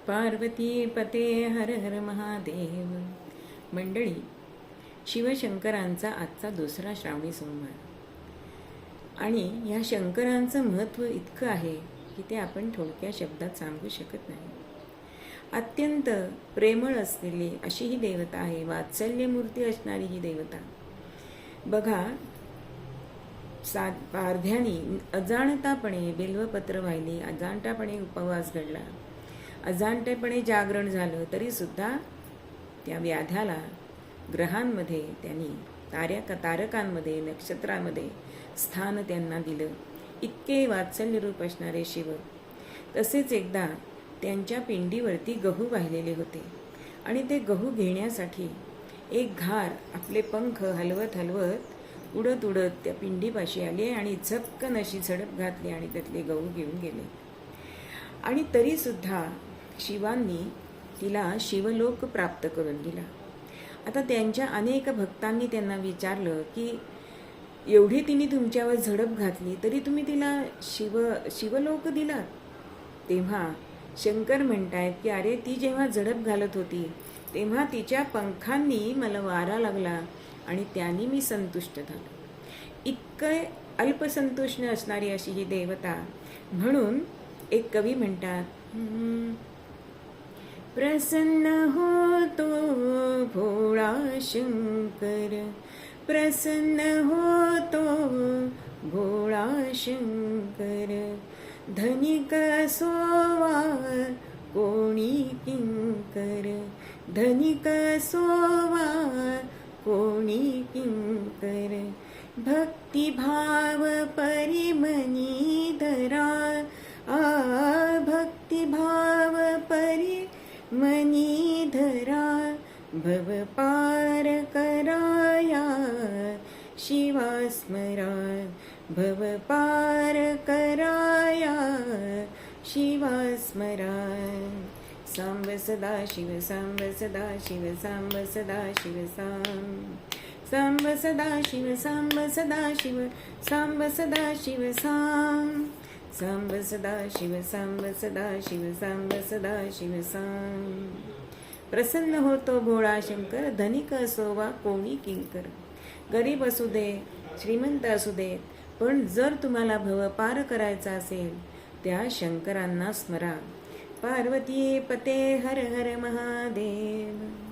पार्वती पते हर हर महादेव. मंडळी, शिवशंकरांचा आजचा दुसरा श्रावणी सोमवार आणि या शंकरांचं महत्त्व इतकं आहे की ते आपण थोडक्या शब्दात सांगू शकत नाही. अत्यंत प्रेमळ असलेली अशी ही देवता आहे, वात्सल्यमूर्ती असणारी ही देवता. बघा, पारध्यानी अजाणतापणे बिल्वपत्र वाहिली, अजाणतापणे उपवास घडला, अजाणतेपणे जागरण झालं, तरी सुद्धा त्या व्याध्याला ग्रहांमध्ये त्यांनी तारकांमध्ये नक्षत्रांमध्ये स्थान त्यांना दिलं. इतके वात्सल्यरूप असणारे शिव. तसेच एकदा त्यांच्या पिंडीवरती गहू वाहिलेले होते आणि ते गहू घेण्यासाठी एक घार आपले पंख हलवत हलवत उडत उडत त्या पिंडीपाशी आले आणि झपकन अशी झडप घातली आणि त्यातले गहू घेऊन गेले. आणि तरीसुद्धा शिवांनी तिला शिवलोक प्राप्त करून दिला. आता त्यांच्या अनेक भक्तांनी त्यांना विचारलं की एवढी तिने तुमच्यावर झडप घातली तरी तुम्ही तिला शिवलोक दिला. तेव्हा शंकर म्हणतायत की अरे, ती जेव्हा झडप घालत होती तेव्हा तिच्या पंखांनी मला वारा लागला आणि त्यांनी मी संतुष्ट झालो. इतकं अल्पसंतुष्ट असणारी अशी ही देवता. म्हणून एक कवी म्हणतात, प्रसन्न होतो भोळा शंकर, प्रसन्न होतो भोळा शंकर, धनिक सोवा कोणी किंकर, धनिक सोवा कोणी किंकर, भक्तिभाव परिमनी धरा, भक्तिभाव परिमनी धरा, भव पार कराया शिवा स्मरा, भव पार कराया शिवा स्मरा. सांब सदा शिव, सांब सदा शिव, सांब सदा शिव, सांब सदा शिव, सांब सदा शिव, सांब सदा शिव, सांब सदा शिव, सांब सदा शिव, सांब सदा शिव, प्रसन्न होतो भोळा शंकर, धनिक असोवा कोणी किंकर. गरीब असू दे, श्रीमंत असू दे, पण जर तुम्हाला भव पार करायचा असेल त्या शंकरांना स्मरा. पार्वती पते हर हर महादेव.